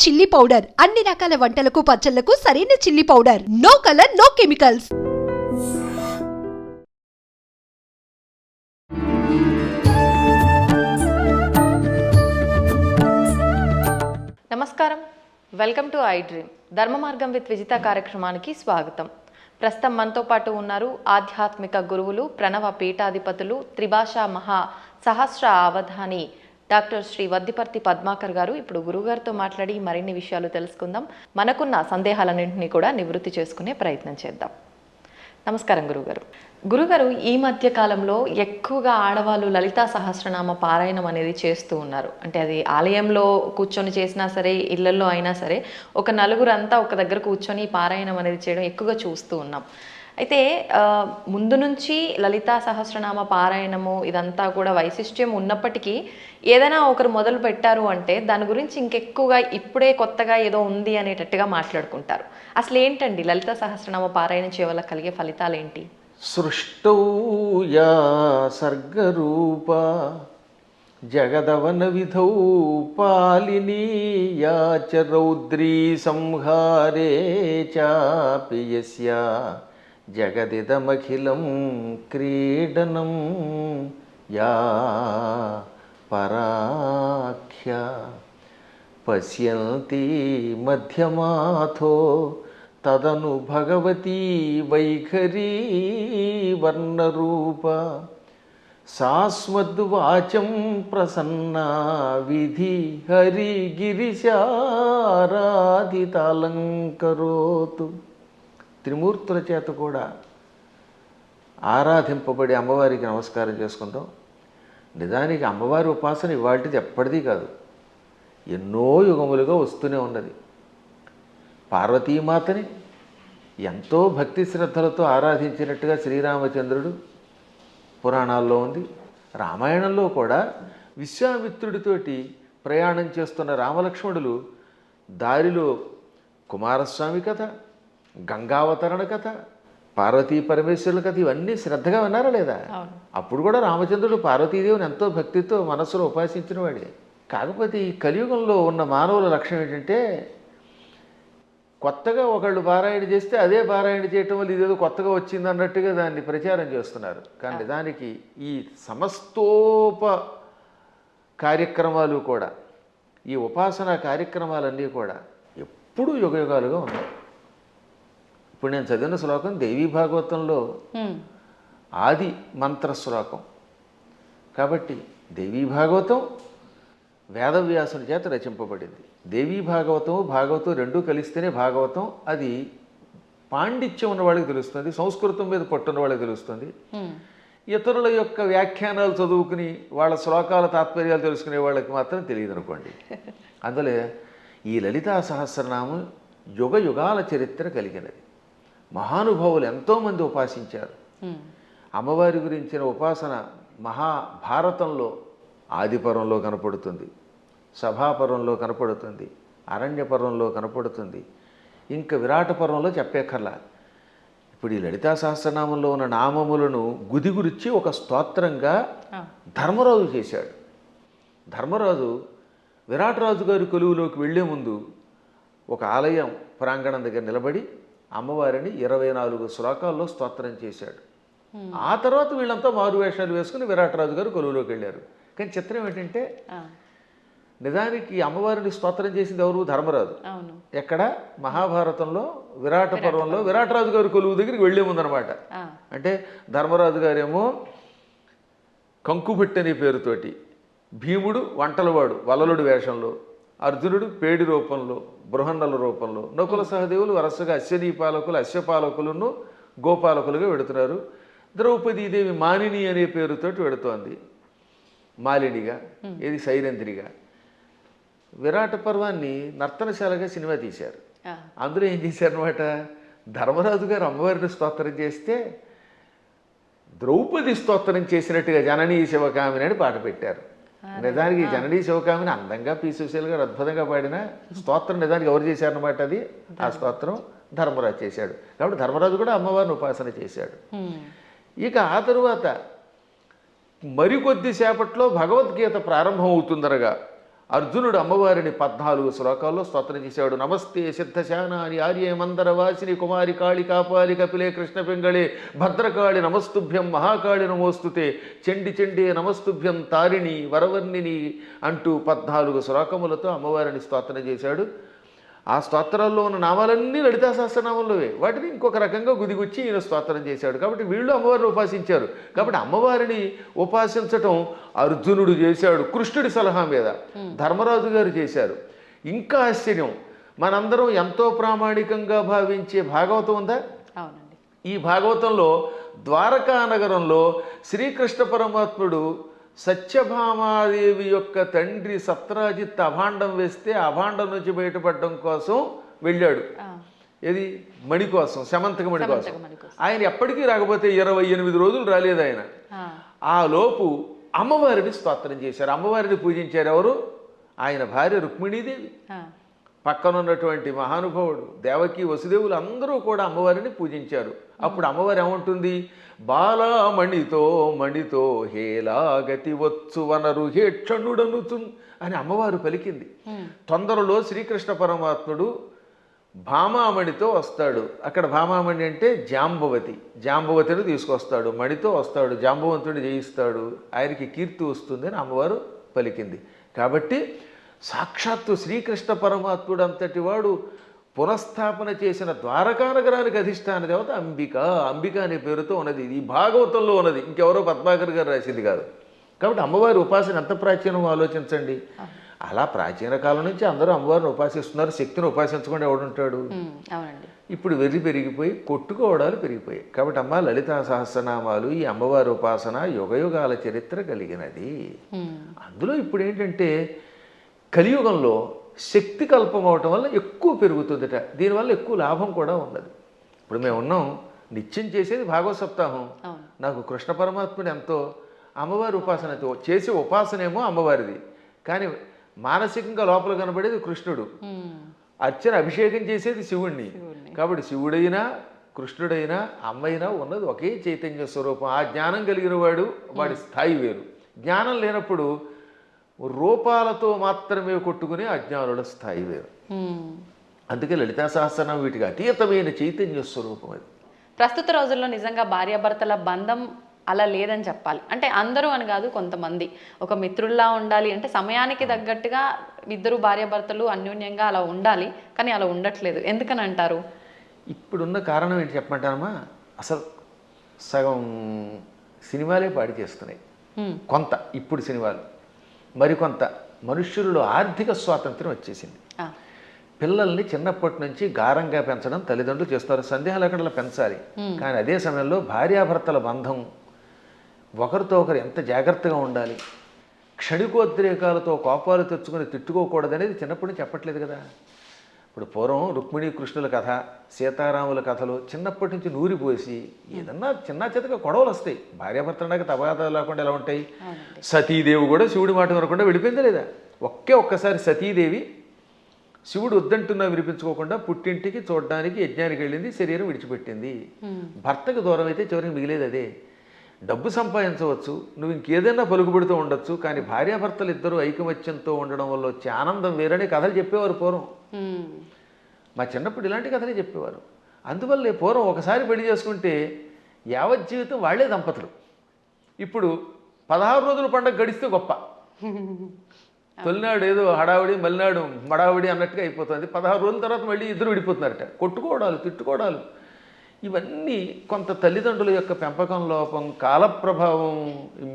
Chilli powder అన్ని రకాల వంటలకు పచ్చళ్లకు సరైన chilli powder. No colour, no chemicals. నమస్కారం, వెల్కమ్ టు ఐ డ్రీమ్. ధర్మ మార్గం విత్ విజిత కార్యక్రమానికి స్వాగతం. ప్రస్తుతం మనతో పాటు ఉన్నారు ఆధ్యాత్మిక గురువులు, ప్రణవ పీఠాధిపతులు, త్రిభాషా మహా సహస్ర అవధాని డాక్టర్ శ్రీ వద్దిపర్తి పద్మాకర్ గారు. ఇప్పుడు గురుగారితో మాట్లాడి మరిన్ని విషయాలు తెలుసుకుందాం. మనకున్న సందేహాలన్నింటినీ కూడా నివృత్తి చేసుకునే ప్రయత్నం చేద్దాం. నమస్కారం గురుగారు. గురుగారు, ఈ మధ్య కాలంలో ఎక్కువగా ఆడవాళ్ళు లలితా సహస్రనామ పారాయణం అనేది చేస్తూ ఉన్నారు. అంటే అది ఆలయంలో కూర్చొని చేసినా సరే, ఇళ్లలో అయినా సరే, ఒక నలుగురంతా ఒక దగ్గర కూర్చొని పారాయణం అనేది చేయడం ఎక్కువగా చూస్తూ ఉన్నాం. అయితే ముందు నుంచి లలితా సహస్రనామ పారాయణము ఇదంతా కూడా వైశిష్ట్యం ఉన్నప్పటికీ ఏదైనా ఒకరు మొదలు పెట్టారు అంటే దాని గురించి ఇంకెక్కువగా ఇప్పుడే కొత్తగా ఏదో ఉంది అనేటట్టుగా మాట్లాడుకుంటారు. అసలు ఏంటండి లలితా సహస్రనామ పారాయణం చేయవల్ల కలిగే ఫలితాలు ఏంటి? సృష్టౌ యా సర్గరూప జగదవన విధౌ పాలినీ యా చ రౌద్రీ సంహారే చాపి యస్యా జగదిదమఖిలం క్రీడనం యా పరాఖ్య పశ్యంతి మధ్యమాథో తదను భగవతీ వైఖరీ వర్ణరూప సాస్మద్వాచం ప్రసన్నా విధి హరిగిరిశారాధితాలంకరోతు. త్రిమూర్తుల చేత కూడా ఆరాధింపబడి అమ్మవారికి నమస్కారం చేసుకుంటాం. నిజానికి అమ్మవారి ఉపాసన ఇవాళది ఎప్పటిదీ కాదు, ఎన్నో యుగములుగా వస్తూనే ఉన్నది. పార్వతీమాతని ఎంతో భక్తి శ్రద్ధలతో ఆరాధించినట్టుగా శ్రీరామచంద్రుడు పురాణాల్లో ఉంది. రామాయణంలో కూడా విశ్వామిత్రుడితోటి ప్రయాణం చేస్తున్న రామలక్ష్మణులు దారిలో కుమారస్వామి కథ, గంగావతరణ కథ, పార్వతీ పరమేశ్వరుల కథ ఇవన్నీ శ్రద్ధగా విన్నారా లేదా? అప్పుడు కూడా రామచంద్రుడు పార్వతీదేవిని ఎంతో భక్తితో మనస్సులో ఉపాసించిన వాడే. కాకపోతే ఈ కలియుగంలో ఉన్న మానవుల లక్ష్యం ఏంటంటే కొత్తగా ఒకళ్ళు పారాయణ చేస్తే అదే పారాయణ చేయటం వల్ల ఇదేదో కొత్తగా వచ్చింది అన్నట్టుగా దాన్ని ప్రచారం చేస్తున్నారు. కానీ దానికి ఈ సమస్తోప కార్యక్రమాలు కూడా, ఈ ఉపాసనా కార్యక్రమాలన్నీ కూడా ఎప్పుడూ యుగయుగాలుగా ఉన్నాయి. ఇప్పుడు నేను చదివిన శ్లోకం దేవీ భాగవతంలో ఆది మంత్ర శ్లోకం కాబట్టి దేవీ భాగవతం వేదవ్యాసుని చేత రచింపబడింది. దేవీ భాగవతం భాగవతం రెండూ కలిస్తేనే భాగవతం. అది పాండిత్యం ఉన్న వాళ్ళకి తెలుస్తుంది, సంస్కృతం మీద పట్టున్న వాళ్ళకి తెలుస్తుంది. ఇతరుల యొక్క వ్యాఖ్యానాలు చదువుకుని వాళ్ళ శ్లోకాల తాత్పర్యాలు తెలుసుకునే వాళ్ళకి మాత్రం తెలియదు అనుకోండి. అందులో ఈ లలితా సహస్రనామం యుగ యుగాల చరిత్ర కలిగినది. మహానుభావులు ఎంతోమంది ఉపాసించారు. అమ్మవారి గురించిన ఉపాసన మహాభారతంలో ఆదిపర్వంలో కనపడుతుంది, సభాపర్వంలో కనపడుతుంది, అరణ్యపర్వంలో కనపడుతుంది, ఇంకా విరాట పర్వంలో చెప్పేకర్లా. ఇప్పుడు ఈ లలితా సహస్రనామంలో ఉన్న నామములను గుదిగురిచ్చి ఒక స్తోత్రంగా ధర్మరాజు చేశాడు. ధర్మరాజు విరాటరాజు గారి కొలువులోకి వెళ్లే ముందు ఒక ఆలయం ప్రాంగణం దగ్గర నిలబడి అమ్మవారిని 24 శ్లోకాల్లో స్తోత్రం చేశాడు. ఆ తర్వాత వీళ్ళంతా మారువేషాలు వేసుకుని విరాటరాజు గారు కొలువులోకి వెళ్ళారు. కానీ చిత్రం ఏంటంటే నిజానికి అమ్మవారిని స్తోత్రం చేసింది ఎవరు? ధర్మరాజు. ఎక్కడ? మహాభారతంలో విరాట పర్వంలో విరాటరాజు గారి కొలువు దగ్గరికి వెళ్లే ముందనమాట. అంటే ధర్మరాజు గారేమో కంకుభట్టి అనే పేరుతోటి, భీముడు వంటలవాడు వలలుడి వేషంలో, అర్జునుడు పేడి రూపంలో, బృహన్నల రూపంలో, నకుల సహదేవులు వరుసగా అశ్వనీ పాలకులు, అశ్వపాలకులను గోపాలకులుగా వెడుతున్నారు. ద్రౌపదీదేవి మానిని అనే పేరుతోటి వెడుతోంది, మాలినిగా, ఇది సైరంధ్రిగా. విరాట పర్వాన్ని నర్తనశాలగా సినిమా తీశారు. అందులో ఏం చేశారనమాట, ధర్మరాజు గారు అమ్మవారిని స్తోత్రం చేస్తే ద్రౌపది స్తోత్రం చేసినట్టుగా జననీ శివకామిని అని పాట పెట్టారు. నిజానికి జననీ శివకామిని అందంగా పీసుశీల్ గారు అద్భుతంగా పాడిన స్తోత్రం నిజానికి ఎవరు చేశారనమాట? అది ఆ స్తోత్రం ధర్మరాజు చేశాడు. కాబట్టి ధర్మరాజు కూడా అమ్మవారిని ఉపాసన చేశాడు. ఇక ఆ తరువాత మరికొద్ది సేపట్లో భగవద్గీత ప్రారంభం అవుతుందనగా అర్జునుడు అమ్మవారిని 14 శ్లోకాల్లో స్తోత్రం చేశాడు. నమస్తే సిద్ధశానాని ఆర్యే మందర వాసిని కుమారి కాళి కాపాలి కపిలే కృష్ణ పింగళే భద్రకాళి నమస్తుభ్యం మహాకాళి నమోస్తుతే చండి చండే నమస్తుభ్యం తారిణి వరవర్ణిని అంటూ 14 శ్లోకములతో అమ్మవారిని స్తోత్రం చేశాడు. ఆ స్తోత్రాల్లో ఉన్న నామాలన్నీ లలితా సహస్రనామంలోవే. వాటిని ఇంకొక రకంగా గుదిగుచ్చి ఈయన స్తోత్రం చేశాడు. కాబట్టి వీళ్ళు అమ్మవారిని ఉపాసించారు. కాబట్టి అమ్మవారిని ఉపాసించటం అర్జునుడు చేశాడు కృష్ణుడి సలహా మీద. ధర్మరాజు గారు చేశారు. ఇంకా ఆశ్చర్యం, మనందరం ఎంతో ప్రామాణికంగా భావించే భాగవతం ఉందా? అవునండి. ఈ భాగవతంలో ద్వారకా నగరంలో శ్రీకృష్ణ పరమాత్ముడు సత్యభామాదేవి యొక్క తండ్రి సత్రాజిత్ అభాండం వేస్తే అభాండం నుంచి బయటపడడం కోసం వెళ్ళాడు. ఏది? మణి కోసం, శమంతక మణి కోసం. ఆయన ఎప్పటికీ రాకపోతే 28 రోజులు రాలేదు ఆయన. ఆ లోపు అమ్మవారిని స్తోత్రం చేశారు, అమ్మవారిని పూజించారు. ఎవరు? ఆయన భార్య రుక్మిణీదేవి, పక్కనున్నటువంటి మహానుభావుడు దేవకి వసుదేవులు అందరూ కూడా అమ్మవారిని పూజించారు. అప్పుడు అమ్మవారు ఏమంటుంది? బాలామణితో మణితో హేలాగతి వచ్చు వనరు హేక్షణుడనుచు అని అమ్మవారు పలికింది. తొందరలో శ్రీకృష్ణ పరమాత్ముడు భామామణితో వస్తాడు. అక్కడ భామామణి అంటే జాంబవతి, జాంబవతిని తీసుకొస్తాడు. మణితో వస్తాడు, జాంబవంతుడిని జయిస్తాడు, ఆయనకి కీర్తి వస్తుంది అని అమ్మవారు పలికింది. కాబట్టి సాక్షాత్తు శ్రీకృష్ణ పరమాత్ముడు అంతటి వాడు పునఃస్థాపన చేసిన ద్వారకా నగరానికి అధిష్టాన దేవత అంబిక. అంబిక అనే పేరుతో ఉన్నది. ఇది భాగవతంలో ఉన్నది, ఇంకెవరో పద్మాకర్ గారు రాసింది కాదు. కాబట్టి అమ్మవారి ఉపాసన ఎంత ప్రాచీనమో ఆలోచించండి. అలా ప్రాచీన కాలం నుంచి అందరూ అమ్మవారిని ఉపాసిస్తున్నారు. శక్తిని ఉపాసించకుండా ఎవడుంటాడు? ఇప్పుడు వెర్రి పెరిగిపోయి కొట్టుకోవడాలు పెరిగిపోయాయి. కాబట్టి అమ్మ లలితా సహస్రనామాలు, ఈ అమ్మవారి ఉపాసన యుగయుగాల చరిత్ర కలిగినది. అందులో ఇప్పుడు ఏంటంటే కలియుగంలో శక్తి కల్పం అవటం వల్ల ఎక్కువ పెరుగుతుందట. దీనివల్ల ఎక్కువ లాభం కూడా ఉన్నది. ఇప్పుడు మేము ఉన్నాం, నిత్యం చేసేది భాగవత సప్తాహం. నాకు కృష్ణ పరమాత్ముడు ఎంతో, అమ్మవారి ఉపాసనతో చేసే ఉపాసనేమో అమ్మవారిది, కానీ మానసికంగా లోపల కనబడేది కృష్ణుడు. అర్చన అభిషేకం చేసేది శివుణ్ణి. కాబట్టి శివుడైనా కృష్ణుడైనా అమ్మైనా ఉన్నది ఒకే చైతన్య స్వరూపం. ఆ జ్ఞానం కలిగిన వాడి స్థాయి వేరు. జ్ఞానం లేనప్పుడు రూపాలతో మాత్రమే కొట్టుకునే అజ్ఞానుల స్థాయి వేరు. అందుకే లలితా సహస్రనామం వీటికి అతీతమైన చైతన్య స్వరూపం అది. ప్రస్తుత రోజుల్లో నిజంగా భార్యాభర్తల బంధం అలా లేదని చెప్పాలి. అంటే అందరూ అని కాదు, కొంతమంది ఒక మిత్రుల్లా ఉండాలి అంటే సమయానికి తగ్గట్టుగా ఇద్దరు భార్యాభర్తలు అన్యోన్యంగా అలా ఉండాలి, కానీ అలా ఉండట్లేదు. ఎందుకని అంటారు? ఇప్పుడున్న కారణం ఏంటి చెప్పమంటారమ్మా? అసలు సగం సినిమాలే పాడి చేస్తున్నాయి. కొంత ఇప్పుడు సినిమాలు, మరికొంత మనుష్యులలో ఆర్థిక స్వాతంత్రం వచ్చేసింది. పిల్లల్ని చిన్నప్పటి నుంచి గారంగా పెంచడం తల్లిదండ్రులు చేస్తారు. సందేహాలు అక్కడ పెంచాలి. కానీ అదే సమయంలో భార్యాభర్తల బంధం ఒకరితో ఒకరు ఎంత జాగ్రత్తగా ఉండాలి, క్షణికోద్రేకాలతో కోపాలు తెచ్చుకొని తిట్టుకోకూడదనేది చిన్నప్పటి నుంచి చెప్పట్లేదు కదా. ఇప్పుడు పూర్వం రుక్మిణీ కృష్ణుల కథ, సీతారాముల కథలు చిన్నప్పటి నుంచి నూరిపోసి ఏదన్నా చిన్న చితక గొడవలు వస్తాయి. భార్యాభర్తలకు తగాదాలు లేకుండా ఎలా ఉంటాయి? సతీదేవి కూడా శివుడి మాట వినకుండా వెళ్ళిపోయిందా లేదా? ఒక్కసారి సతీదేవి శివుడు వద్దంటున్నా వినిపించుకోకుండా పుట్టింటికి చూడడానికి యజ్ఞానికి వెళ్ళింది, శరీరం విడిచిపెట్టింది. భర్తకు దూరం అయితే చివరికి మిగిలేదు అదే. డబ్బు సంపాదించవచ్చు, నువ్వు ఇంకేదైనా పలుకుబడుతూ ఉండొచ్చు, కానీ భార్యాభర్తలు ఇద్దరు ఐకమత్యంతో ఉండడం వల్ల వచ్చే ఆనందం వేరనే కథలు చెప్పేవారు పూర్వం. మా చిన్నప్పుడు ఇలాంటి కథలే చెప్పేవారు. అందువల్లే పూర్వం ఒకసారి పెళ్లి చేసుకుంటే యావత్ జీవితం వాళ్లే దంపతులు. ఇప్పుడు 16 రోజుల పండుగ గడిస్తే గొప్ప. తొలినాడు ఏదో హడావిడి, మలినాడు మడావిడి అన్నట్టుగా అయిపోతుంది. 16 రోజుల తర్వాత మళ్ళీ ఇద్దరు విడిపోతున్నారట. కొట్టుకోవడాలు, తిట్టుకోవడాలు, ఇవన్నీ కొంత తల్లిదండ్రుల యొక్క పెంపకం లోపం, కాల ప్రభావం,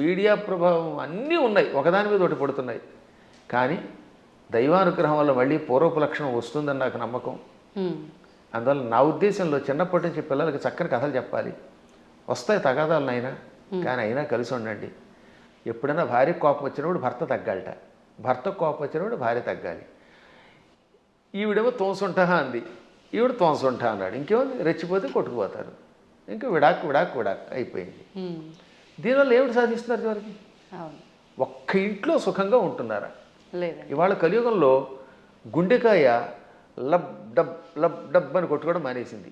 మీడియా ప్రభావం అన్నీ ఉన్నాయి, ఒకదాని మీద ఒకటి పడుతున్నాయి. కానీ దైవానుగ్రహం వల్ల మళ్ళీ పూర్వపు లక్షణం వస్తుందని నాకు నమ్మకం. అందువల్ల నా ఉద్దేశంలో చిన్నప్పటి నుంచి పిల్లలకి చక్కని కథలు చెప్పాలి. వస్తాయి తగాదాలు అయినా, కానీ అయినా కలిసి ఉండండి. ఎప్పుడైనా భార్య కోపం వచ్చినప్పుడు భర్త తగ్గాలట, భర్త కోపం వచ్చినప్పుడు భార్య తగ్గాలి. ఈవిడేమో తోసుంటా అంది, ఈవిడ తోసుంటా అన్నాడు, ఇంకేముంది రెచ్చిపోతే కొట్టుకుపోతారు. ఇంకా విడాక్ విడాక్ విడాక్ అయిపోయింది. దీనివల్ల ఏమిటి సాధిస్తున్నారు చివరికి? ఒక్క ఇంట్లో సుఖంగా ఉంటున్నారా? ఇవాళ కలియుగంలో గుండెకాయ లబ్ డబ్ అని కొట్టుకోవడం మానేసింది.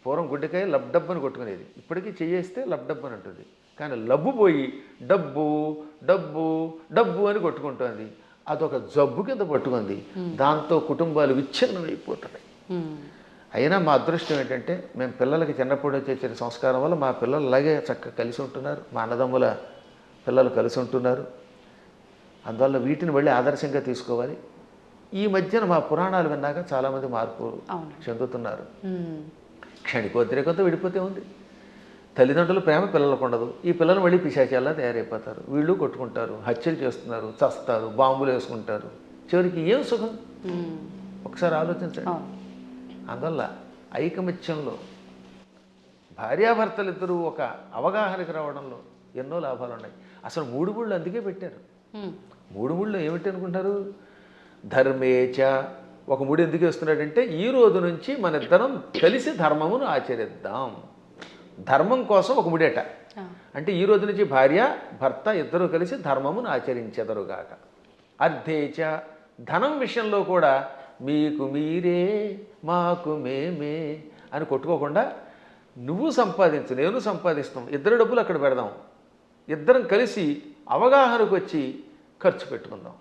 పూర్వం గుండెకాయ లబ్ డబ్ అని కొట్టుకునేది, ఇప్పటికీ చేయేస్తే లబ్ డబ్ అని అంటుంది. కానీ లబ్బు పోయి డబ్బు డబ్బు డబ్బు అని కొట్టుకుంటుంది. అదొక జబ్బు కింద పట్టుకుంది. దాంతో కుటుంబాలు విచ్ఛిన్నం అయిపోతున్నాయి. అయినా మా అదృష్టం ఏంటంటే మేము పిల్లలకి చిన్నప్పుడు వచ్చే సంస్కారం వల్ల మా పిల్లలు అలాగే చక్కగా కలిసి ఉంటున్నారు. మా అన్నదమ్ముల పిల్లలు కలిసి ఉంటున్నారు. అందువల్ల వీటిని మళ్ళీ ఆదర్శంగా తీసుకోవాలి. ఈ మధ్యన మా పురాణాలు విన్నాక చాలామంది మార్పు చెందుతున్నారు. క్షణికోద్రేకంతో విడిపోతే ఉంది. తల్లిదండ్రుల ప్రేమ పిల్లలకు ఉండదు. ఈ పిల్లలు మళ్ళీ పిశాచాల్లా తయారైపోతారు. వీళ్ళు కొట్టుకుంటారు, హత్యలు చేస్తున్నారు, చస్తారు, బాంబులు వేసుకుంటారు. చివరికి ఏం సుఖం? ఒకసారి ఆలోచించండి. అందువల్ల ఐకమత్యంలో భార్యాభర్తలు ఇద్దరూ ఒక అవగాహనకి రావడంలో ఎన్నో లాభాలు ఉన్నాయి. అసలు 3 ముళ్ళు అందుకే పెట్టారు. 3 ముళ్ళు ఏమిటి అనుకుంటారు? ధర్మేచ. ఒక ముడి ఎందుకు వేస్తున్నాడంటే ఈ రోజు నుంచి మన ఇద్దరం కలిసి ధర్మమును ఆచరిద్దాం. ధర్మం కోసం ఒక ముడేట. అంటే ఈ రోజు నుంచి భార్య భర్త ఇద్దరూ కలిసి ధర్మమును ఆచరించెదరుగాక. అర్థేచ. ధనం విషయంలో కూడా మీకు మీరే మాకు మేమే అని కొట్టుకోకుండా నువ్వు సంపాదించు, నేను సంపాదిస్తాం, ఇద్దరు డబ్బులు అక్కడ పెడదాం, ఇద్దరం కలిసి అవగాహనకు వచ్చి ఖర్చు పెట్టుకుందాం.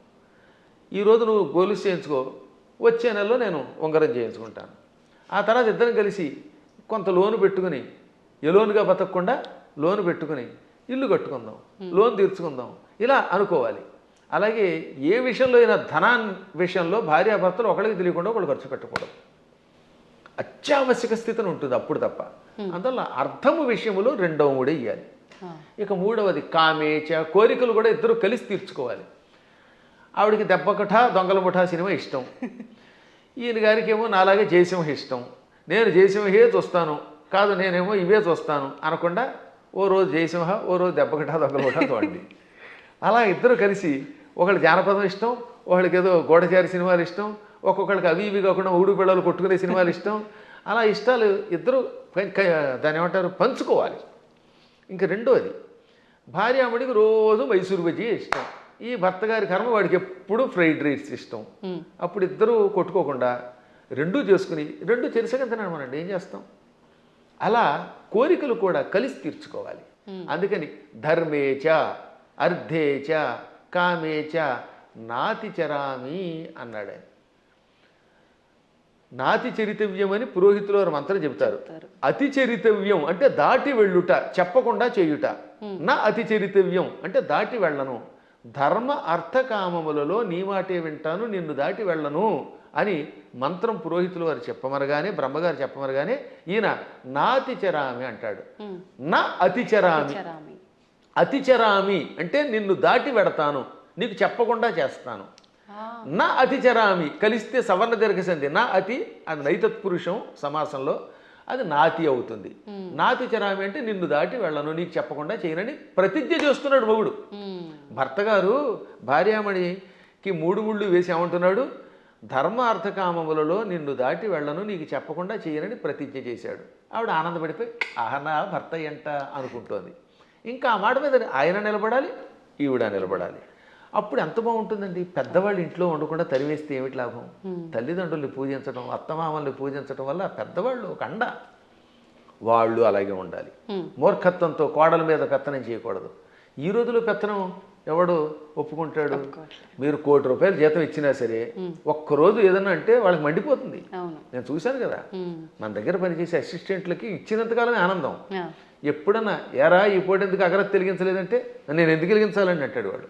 ఈరోజు నువ్వు గొలుసు చేయించుకో, వచ్చే నెలలో నేను ఉంగరం చేయించుకుంటాను. ఆ తర్వాత ఇద్దరం కలిసి కొంత లోను పెట్టుకుని ఎలోనుగా బతకకుండా లోను పెట్టుకుని ఇల్లు కట్టుకుందాం, లోన్ తీర్చుకుందాం, ఇలా అనుకోవాలి. అలాగే ఏ విషయంలో అయినా ధనాన్ని విషయంలో భార్యాభర్తలు ఒకరికి తెలియకుండా ఒకళ్ళు ఖర్చు పెట్టకూడదు. అత్యావశ్యక స్థితిని ఉంటుంది అప్పుడు తప్ప. అందువల్ల అర్థము విషయంలో 2వ ముడి ఇవ్వాలి. ఇక 3వది కామేచ. కోరికలు కూడా ఇద్దరు కలిసి తీర్చుకోవాలి. ఆవిడికి దెబ్బకఠ దొంగల ముఠా సినిమా ఇష్టం, ఈయన గారికి ఏమో నాలాగే జయసింహ ఇష్టం. నేను జయసింహే చూస్తాను, కాదు నేనేమో ఇవే చూస్తాను అనకుండా ఓ రోజు జయసింహ, ఓ రోజు దెబ్బకఠ దొంగల ముఠా చూడండి. అలా ఇద్దరు కలిసి ఒకళ్ళు జానపదం ఇష్టం, ఒకళ్ళకి ఏదో గూఢచారి సినిమాలు ఇష్టం, ఒక్కొక్కడికి అవి ఇవి కాకుండా ఊడు పిల్లలు కొట్టుకునే సినిమాలు ఇష్టం. అలా ఇష్టాలు ఇద్దరు దాన్ని ఏమంటారు పంచుకోవాలి. ఇంక 2వది భార్యామడికి రోజు మైసూరు బజ్జీ ఇష్టం, ఈ భర్త గారి కర్మ వాడికి ఎప్పుడు ఫ్రైడ్ రైస్ ఇష్టం. అప్పుడు ఇద్దరు కొట్టుకోకుండా 2 చేసుకుని 2 చెరిసగా తినమనండి, ఏం చేస్తాం? అలా కోరికలు కూడా కలిసి తీర్చుకోవాలి. అందుకని ధర్మేచ అర్థేచ కామేచ నాతి చరామి అన్నాడు ఆయన. నాతి చరితవ్యం అని పురోహితులు వారు మంత్రం చెబుతారు. అతి చరితవ్యం అంటే దాటి వెళ్ళుట, చెప్పకుండా చేయుట. నా అతి చరితవ్యం అంటే దాటి వెళ్ళను. ధర్మ అర్థకామములలో నీ మాటే వింటాను, నిన్ను దాటి వెళ్ళను అని మంత్రం పురోహితులు వారు చెప్పమనగానే, బ్రహ్మగారు చెప్పమనగానే ఈయన నాతి చరామి అంటాడు. నా అతిచరామి. అతిచరామి అంటే నిన్ను దాటి వెడతాను, నీకు చెప్పకుండా చేస్తాను. నా అతిచరామి కలిస్తే సవర్ణ దీర్ఘసంధి. నా అతి అది నైతత్పురుషం సమాసంలో, అది నాతి అవుతుంది. నాతి చరామి అంటే నిన్ను దాటి వెళ్ళను, నీకు చెప్పకుండా చేయనని ప్రతిజ్ఞ చేస్తున్నాడు మొగుడు. భర్త గారు భార్యామణికి 3 ముళ్ళు వేసి ఏమంటున్నాడు? ధర్మ అర్థకామములలో నిన్ను దాటి వెళ్ళను, నీకు చెప్పకుండా చేయనని ప్రతిజ్ఞ చేశాడు. ఆవిడ ఆనందపడిపోయి ఆహనా భర్త ఎంట అనుకుంటోంది. ఇంకా ఆ మాట మీద ఆయన నిలబడాలి, ఈవిడ నిలబడాలి. అప్పుడు ఎంత బాగుంటుందండి. పెద్దవాళ్ళు ఇంట్లో ఉండకుండా తరివేస్తే ఏమిటి లాభం? తల్లిదండ్రుల్ని పూజించడం, అత్తమామల్ని పూజించడం వల్ల పెద్దవాళ్ళు ఒక అండ. వాళ్ళు అలాగే ఉండాలి. మూర్ఖత్వంతో కోడల మీద పెత్తనం చేయకూడదు. ఈ రోజులో పెత్తనం ఎవడు ఒప్పుకుంటాడు? మీరు ₹1,00,00,000 జీతం ఇచ్చినా సరే ఒక్కరోజు ఏదన్నా అంటే వాళ్ళకి మండిపోతుంది. నేను చూశాను కదా, మన దగ్గర పనిచేసే అసిస్టెంట్లకి ఇచ్చినంతకాలమే ఆనందం. ఎప్పుడన్నా ఎరా ఈ పూట ఎందుకు అగరత్ వెలిగించలేదంటే నేను ఎందుకు వెలిగించాలని అంటాడు వాడు.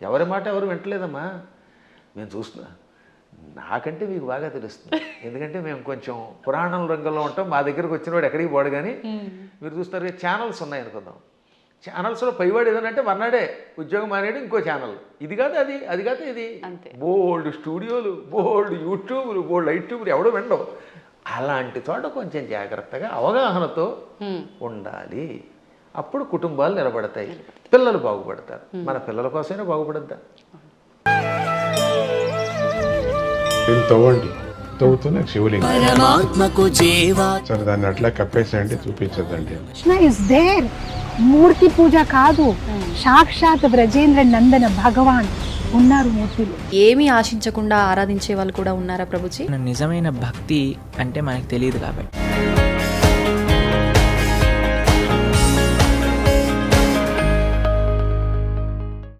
ఎవరి మాట ఎవరు వింటలేదమ్మా, మేము చూస్తున్నా. నాకంటే మీకు బాగా తెలుస్తుంది, ఎందుకంటే మేము కొంచెం పురాణం రంగంలో ఉంటాం. మా దగ్గరకు వచ్చిన వాడు ఎక్కడికి పోడు. కానీ మీరు చూస్తారు ఛానల్స్ ఉన్నాయి అనుకుందాం, ఛానల్స్లో పైవాడు ఏదనంటే మర్నాడే ఉద్యోగం మానేడు ఇంకో ఛానల్, ఇది కాదు అది, అది కాదు ఇది, బోల్డ్ స్టూడియోలు, బోల్డ్ యూట్యూబ్లు, బోల్డ్ యూట్యూబ్లు ఎవడో వినడం. అలాంటి చోట కొంచెం జాగ్రత్తగా అవగాహనతో ఉండాలి. అప్పుడు కుటుంబాలు నిలబడతాయి, పిల్లలు బాగుపడతారు. మన పిల్లల కోసమైనా బాగుపడద్దా? తవ్వండి, తవ్వుతూనే శివలింగం సరే దాన్ని అట్లా కప్పేసేయండి, చూపించదండి. Krishna is there. మూర్తి పూజ కాదు, సాక్షాత్ బ్రజేంద్ర నందన భగవాన్ ఉన్నారు మూర్తిలో. ఏమీ ఆశించకుండా ఆరాధించే వాళ్ళు కూడా ఉన్నారా ప్రభుజీ? నిజమైన భక్తి అంటే మనకు తెలియదు కాబట్టి